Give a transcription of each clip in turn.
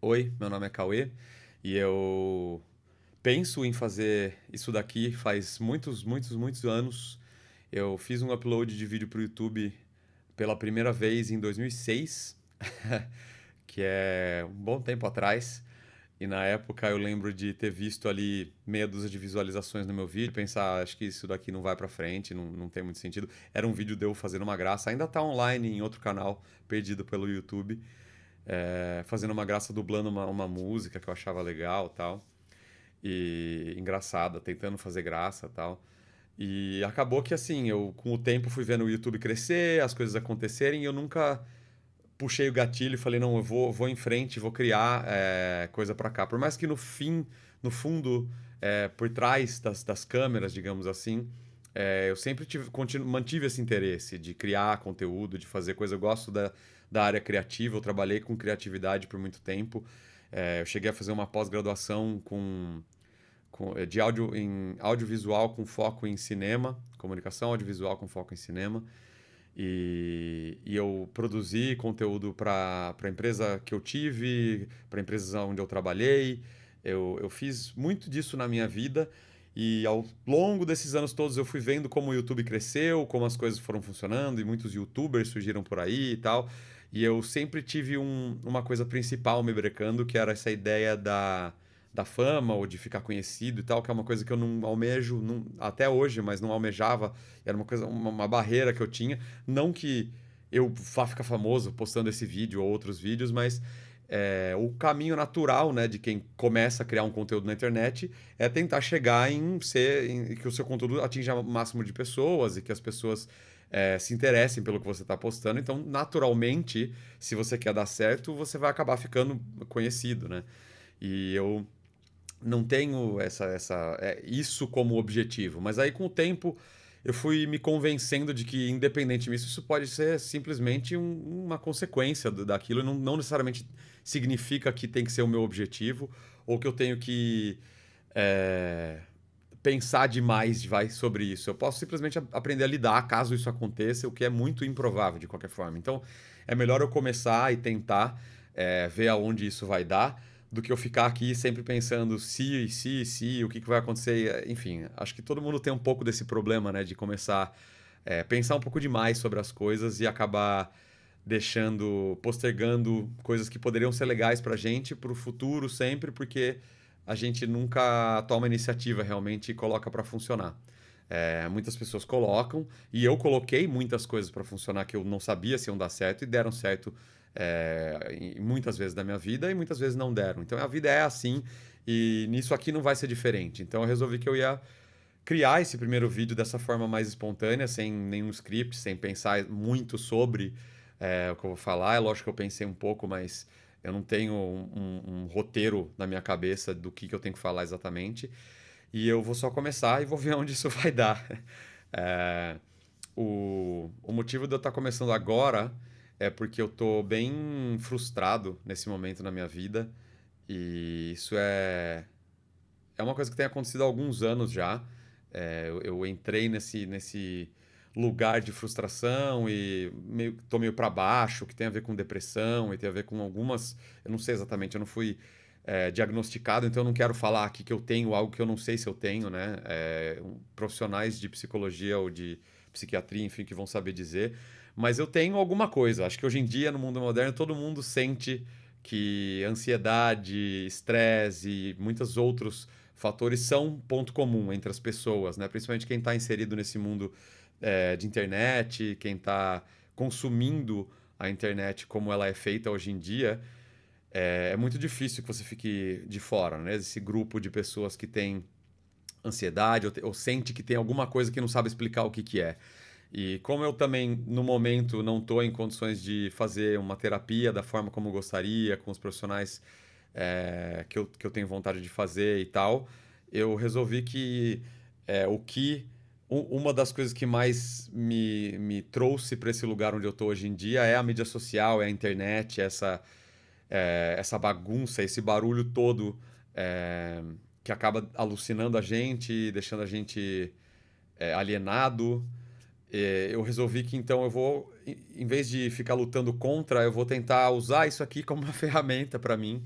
Oi, meu nome é Cauê e eu penso em fazer isso daqui faz muitos anos. Eu fiz um upload de vídeo para o YouTube pela primeira vez em 2006, que é um bom tempo atrás. E na época eu lembro de ter visto ali meia dúzia de visualizações no meu vídeo, pensar, acho que isso daqui não vai pra frente, não tem muito sentido. Era um vídeo de eu fazendo uma graça, ainda tá online em outro canal, perdido pelo YouTube, fazendo uma graça, dublando uma música que eu achava legal tal. E engraçada, tentando fazer graça tal. E acabou que assim, eu com o tempo fui vendo o YouTube crescer, as coisas acontecerem, e eu nunca puxei o gatilho e falei, não, eu vou em frente, vou criar coisa pra cá. Por mais que no fim, no fundo, por trás das câmeras, digamos assim, eu sempre mantive esse interesse de criar conteúdo, de fazer coisa. Eu gosto da área criativa, eu trabalhei com criatividade por muito tempo. Eu cheguei a fazer uma pós-graduação de em audiovisual com foco em cinema, comunicação audiovisual com foco em cinema. E eu produzi conteúdo para a empresa que eu tive, para empresas onde eu trabalhei. Eu fiz muito disso na minha vida. E ao longo desses anos todos eu fui vendo como o YouTube cresceu, como as coisas foram funcionando, e muitos YouTubers surgiram por aí e tal. E eu sempre tive uma coisa principal me brecando, que era essa ideia da fama ou de ficar conhecido e tal, que é uma coisa que eu não almejo até hoje, mas não almejava. Era uma coisa, uma barreira que eu tinha. Não que eu vá ficar famoso postando esse vídeo ou outros vídeos, mas o caminho natural, né, de quem começa a criar um conteúdo na internet é tentar chegar em que o seu conteúdo atinja o máximo de pessoas e que as pessoas se interessem pelo que você está postando. Então, naturalmente, se você quer dar certo, você vai acabar ficando conhecido, né? E eu não tenho isso como objetivo. Mas aí, com o tempo, eu fui me convencendo de que, independentemente disso, isso pode ser simplesmente uma consequência daquilo. E não necessariamente significa que tem que ser o meu objetivo ou que eu tenho que é, pensar demais sobre isso. Eu posso simplesmente aprender a lidar caso isso aconteça, o que é muito improvável de qualquer forma. Então, é melhor eu começar e tentar ver aonde isso vai dar do que eu ficar aqui sempre pensando se, o que vai acontecer. Enfim, acho que todo mundo tem um pouco desse problema, né, de começar pensar um pouco demais sobre as coisas e acabar postergando coisas que poderiam ser legais pra gente pro futuro sempre, porque a gente nunca toma iniciativa realmente e coloca pra funcionar. Muitas pessoas colocam, e eu coloquei muitas coisas pra funcionar que eu não sabia se iam dar certo e deram certo muitas vezes da minha vida e muitas vezes não deram. Então a vida é assim e nisso aqui não vai ser diferente. Então eu resolvi que eu ia criar esse primeiro vídeo dessa forma mais espontânea, sem nenhum script, sem pensar muito sobre o que eu vou falar. É lógico que eu pensei um pouco, mas eu não tenho um roteiro na minha cabeça do que eu tenho que falar exatamente. E eu vou só começar e vou ver onde isso vai dar. É, o motivo de eu estar começando agora é porque eu tô bem frustrado nesse momento na minha vida. E isso é uma coisa que tem acontecido há alguns anos já. Eu entrei nesse lugar de frustração e tô meio para baixo, que tem a ver com depressão e tem a ver com algumas. Eu não sei exatamente, eu não fui diagnosticado, então eu não quero falar aqui que eu tenho algo que eu não sei se eu tenho, né? Profissionais de psicologia ou de psiquiatria, enfim, que vão saber dizer. Mas eu tenho alguma coisa. Acho que hoje em dia, no mundo moderno, todo mundo sente que ansiedade, estresse e muitos outros fatores são ponto comum entre as pessoas, né? Principalmente quem está inserido nesse mundo de internet, quem está consumindo a internet como ela é feita hoje em dia, é muito difícil que você fique de fora, né? Esse grupo de pessoas que tem ansiedade ou sente que tem alguma coisa que não sabe explicar o que é. E como eu também, no momento, não estou em condições de fazer uma terapia da forma como eu gostaria, com os profissionais que eu tenho vontade de fazer e tal, eu resolvi que uma das coisas que mais me trouxe para esse lugar onde eu estou hoje em dia é a mídia social, é a internet, essa bagunça, esse barulho todo que acaba alucinando a gente, deixando a gente alienado. Eu resolvi que então eu vou, em vez de ficar lutando contra, eu vou tentar usar isso aqui como uma ferramenta para mim,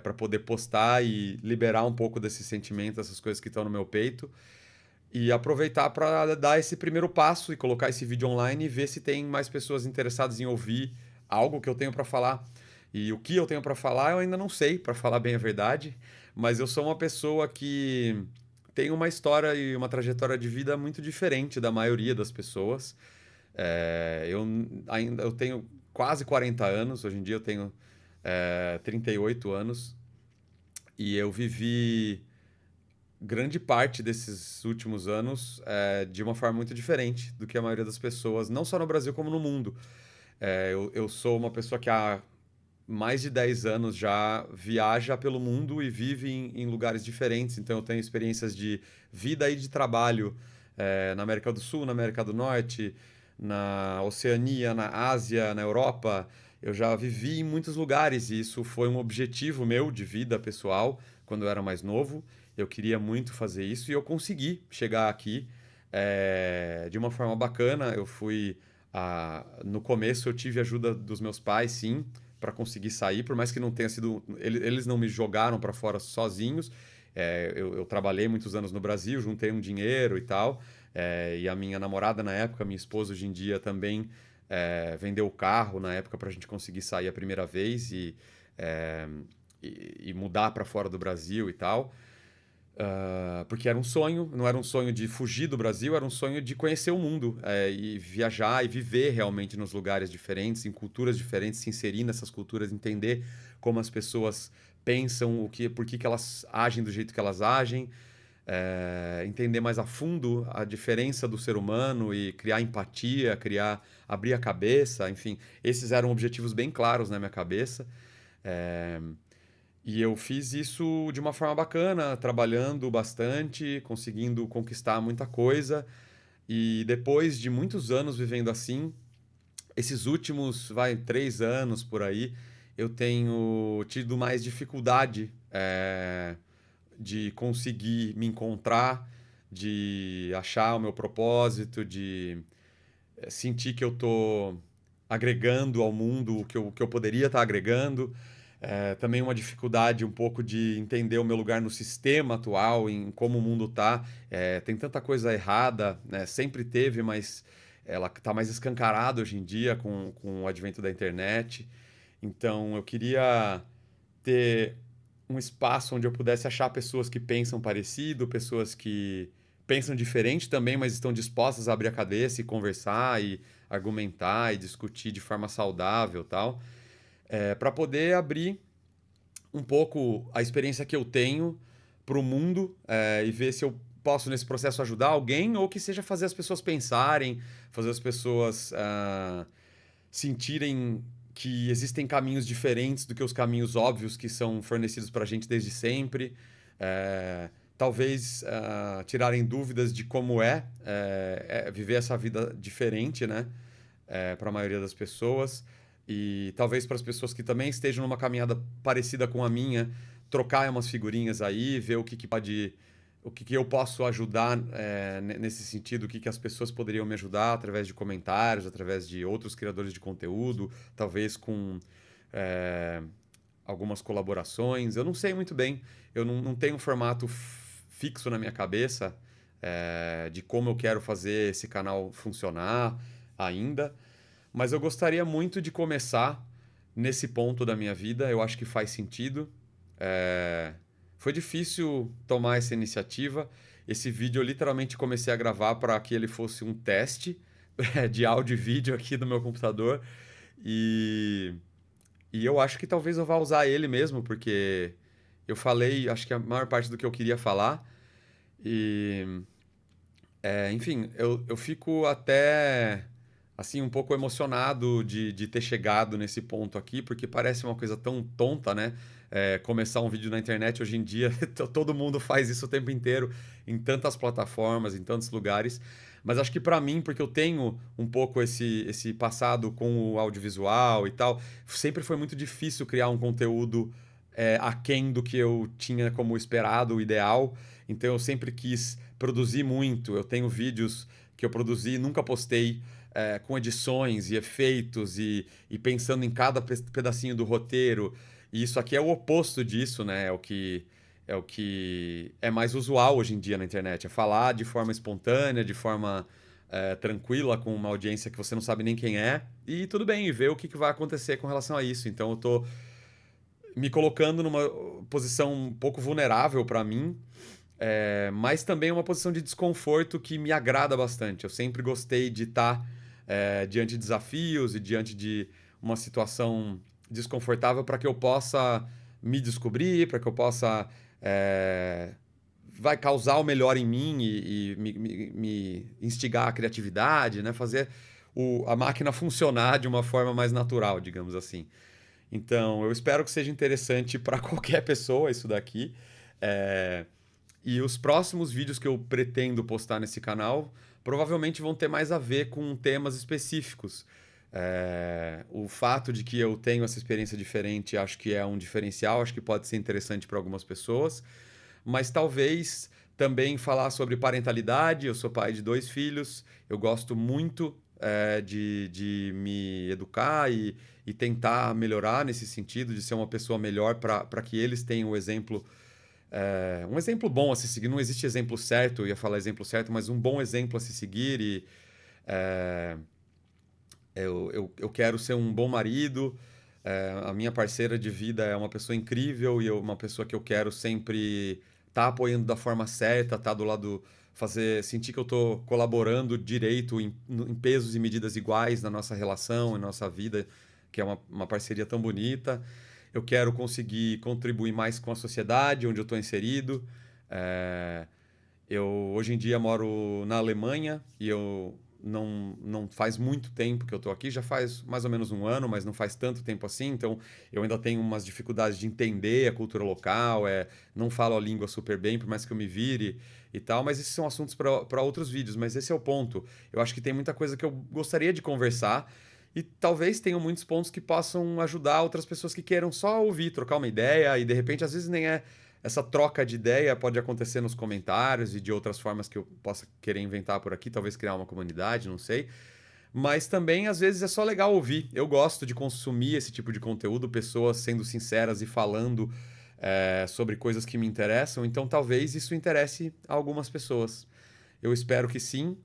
para poder postar e liberar um pouco desse sentimento, essas coisas que estão no meu peito. E aproveitar para dar esse primeiro passo e colocar esse vídeo online e ver se tem mais pessoas interessadas em ouvir algo que eu tenho para falar. E o que eu tenho para falar eu ainda não sei, para falar bem a verdade, mas eu sou uma pessoa que tem uma história e uma trajetória de vida muito diferente da maioria das pessoas. Eu tenho quase 40 anos, hoje em dia eu tenho 38 anos, e eu vivi grande parte desses últimos anos de uma forma muito diferente do que a maioria das pessoas, não só no Brasil como no mundo. Eu sou uma pessoa que há mais de 10 anos já viaja pelo mundo e vive em lugares diferentes, então eu tenho experiências de vida e de trabalho na América do Sul, na América do Norte, na Oceania, na Ásia, na Europa. Eu já vivi em muitos lugares e isso foi um objetivo meu de vida pessoal quando eu era mais novo. Eu queria muito fazer isso e eu consegui chegar aqui de uma forma bacana. No começo eu tive ajuda dos meus pais, sim, para conseguir sair, por mais que não tenha sido. Eles não me jogaram para fora sozinhos. Eu trabalhei muitos anos no Brasil, juntei um dinheiro e tal. E a minha namorada na época, minha esposa hoje em dia também vendeu o carro na época para a gente conseguir sair a primeira vez é, e mudar para fora do Brasil e tal. Porque era um sonho, não era um sonho de fugir do Brasil, era um sonho de conhecer o mundo e viajar e viver realmente nos lugares diferentes, em culturas diferentes, se inserir nessas culturas, entender como as pessoas pensam, por que elas agem do jeito que elas agem, entender mais a fundo a diferença do ser humano e criar empatia, abrir a cabeça, enfim, esses eram objetivos bem claros na minha cabeça. É, e eu fiz isso de uma forma bacana, trabalhando bastante, conseguindo conquistar muita coisa. E depois de muitos anos vivendo assim, esses últimos, 3 anos por aí, eu tenho tido mais dificuldade, de conseguir me encontrar, de achar o meu propósito, de sentir que eu estou agregando ao mundo o que eu poderia estar agregando. Também uma dificuldade um pouco de entender o meu lugar no sistema atual, em como o mundo está. Tem tanta coisa errada, né? Sempre teve, mas ela está mais escancarada hoje em dia com o advento da internet. Então eu queria ter um espaço onde eu pudesse achar pessoas que pensam parecido, pessoas que pensam diferente também, mas estão dispostas a abrir a cabeça e conversar e argumentar e discutir de forma saudável, tal, para poder abrir um pouco a experiência que eu tenho para o mundo e ver se eu posso nesse processo ajudar alguém ou que seja fazer as pessoas pensarem, fazer as pessoas sentirem que existem caminhos diferentes do que os caminhos óbvios que são fornecidos para a gente desde sempre. Talvez tirarem dúvidas de como viver essa vida diferente, né? Para a maioria das pessoas. E talvez para as pessoas que também estejam numa caminhada parecida com a minha, trocar umas figurinhas aí, ver o que eu posso ajudar nesse sentido, o que as pessoas poderiam me ajudar através de comentários, através de outros criadores de conteúdo, talvez com é, algumas colaborações. Eu não sei muito bem, eu não tenho um formato fixo na minha cabeça de como eu quero fazer esse canal funcionar ainda, mas eu gostaria muito de começar nesse ponto da minha vida, eu acho que faz sentido. É, Foi difícil tomar essa iniciativa. Esse vídeo eu literalmente comecei a gravar para que ele fosse um teste de áudio e vídeo aqui no meu computador. E, e eu acho que talvez eu vá usar ele mesmo, porque eu falei, acho que a maior parte do que eu queria falar. E, enfim, eu fico até assim um pouco emocionado de ter chegado nesse ponto aqui, porque parece uma coisa tão tonta, né? Começar um vídeo na internet hoje em dia, todo mundo faz isso o tempo inteiro, em tantas plataformas, em tantos lugares. Mas acho que para mim, porque eu tenho um pouco esse passado com o audiovisual e tal, sempre foi muito difícil criar um conteúdo aquém do que eu tinha como esperado, o ideal. Então eu sempre quis produzir muito. Eu tenho vídeos que eu produzi e nunca postei, com edições e efeitos e pensando em cada pedacinho do roteiro E isso aqui é o oposto disso, né? É o que é mais usual hoje em dia na internet. É falar de forma espontânea, de forma tranquila, com uma audiência que você não sabe nem quem é. E tudo bem, e ver o que que vai acontecer com relação a isso. Então eu tô me colocando numa posição um pouco vulnerável para mim, mas também uma posição de desconforto que me agrada bastante. Eu sempre gostei de estar diante de desafios e diante de uma situação desconfortável para que eu possa me descobrir, para que eu possa vai causar o melhor em mim e me instigar a criatividade, né? Fazer a máquina funcionar de uma forma mais natural, digamos assim. Então, eu espero que seja interessante para qualquer pessoa isso daqui. É, E os próximos vídeos que eu pretendo postar nesse canal provavelmente vão ter mais a ver com temas específicos. O fato de que eu tenho essa experiência diferente acho que é um diferencial, acho que pode ser interessante para algumas pessoas, mas talvez também falar sobre parentalidade. Eu sou pai de 2 filhos, eu gosto muito de me educar e tentar melhorar nesse sentido, de ser uma pessoa melhor para que eles tenham o exemplo um exemplo bom a se seguir. Não existe exemplo certo, eu ia falar exemplo certo, mas um bom exemplo a se seguir. E é, eu quero ser um bom marido. A minha parceira de vida é uma pessoa incrível e uma pessoa que eu quero sempre estar apoiando da forma certa, estar do lado, sentir que eu estou colaborando direito em pesos e medidas iguais na nossa relação, na nossa vida, que é uma parceria tão bonita. Eu quero conseguir contribuir mais com a sociedade onde eu estou inserido. É, eu hoje em dia moro na Alemanha e eu não faz muito tempo que eu estou aqui, já faz mais ou menos um ano, mas não faz tanto tempo assim, então eu ainda tenho umas dificuldades de entender a cultura local, não falo a língua super bem, por mais que eu me vire e tal, mas esses são assuntos para outros vídeos, mas esse é o ponto. Eu acho que tem muita coisa que eu gostaria de conversar e talvez tenham muitos pontos que possam ajudar outras pessoas que queiram só ouvir, trocar uma ideia e de repente às vezes nem é essa troca de ideia pode acontecer nos comentários e de outras formas que eu possa querer inventar por aqui, talvez criar uma comunidade, não sei. Mas também, às vezes, é só legal ouvir. Eu gosto de consumir esse tipo de conteúdo, pessoas sendo sinceras e falando sobre coisas que me interessam, então talvez isso interesse a algumas pessoas. Eu espero que sim.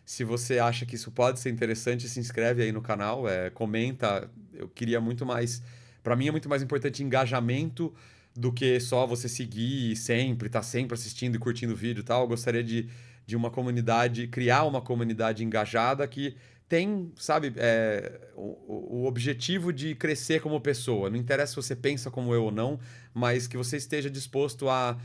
Se você acha que isso pode ser interessante, se inscreve aí no canal, comenta. Eu queria muito mais. Para mim é muito mais importante engajamento do que só você seguir sempre, estar sempre assistindo e curtindo o vídeo e tal. Eu gostaria de uma comunidade, criar uma comunidade engajada que tem, sabe, o objetivo de crescer como pessoa. Não interessa se você pensa como eu ou não, mas que você esteja disposto a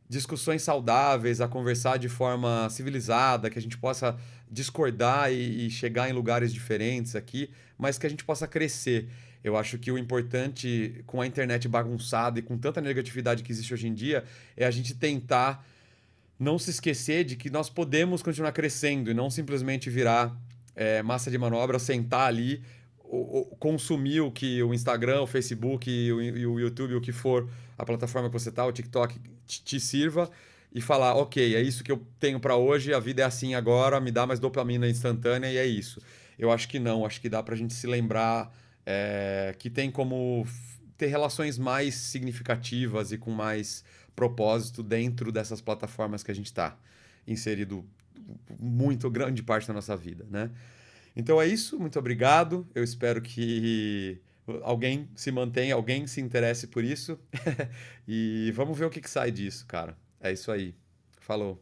discussões saudáveis, a conversar de forma civilizada, que a gente possa discordar e chegar em lugares diferentes aqui, mas que a gente possa crescer. Eu acho que o importante com a internet bagunçada e com tanta negatividade que existe hoje em dia é a gente tentar não se esquecer de que nós podemos continuar crescendo e não simplesmente virar massa de manobra, sentar ali, consumir o que o Instagram, o Facebook e o YouTube, o que for a plataforma que você tá, o TikTok, te sirva e falar, ok, é isso que eu tenho para hoje, a vida é assim agora, me dá mais dopamina instantânea e é isso. Eu acho que não, acho que dá pra gente se lembrar que tem como ter relações mais significativas e com mais propósito dentro dessas plataformas que a gente está inserido muito grande parte da nossa vida, né? Então é isso, muito obrigado. Eu espero que alguém se mantenha, alguém se interesse por isso. E vamos ver o que sai disso, cara. É isso aí. Falou.